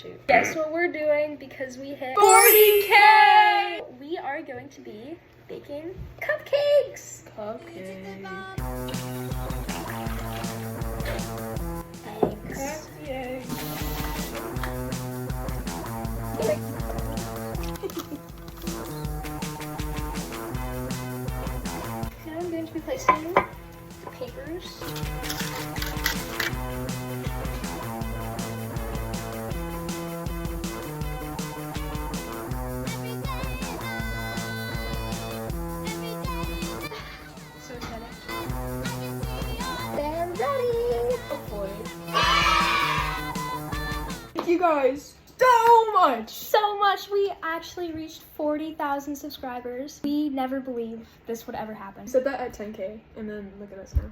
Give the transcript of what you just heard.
shoot. Guess what we're doing because we hit 40K! We are going to be baking cupcakes. Cupcakes. Eggs. Yay. Now I'm going to be placing the papers. So excited. They're ready! Hopefully. Thank you guys so much! So much! We actually reached 40,000 subscribers. We never believed this would ever happen. We said that at 10K, and then look at us now.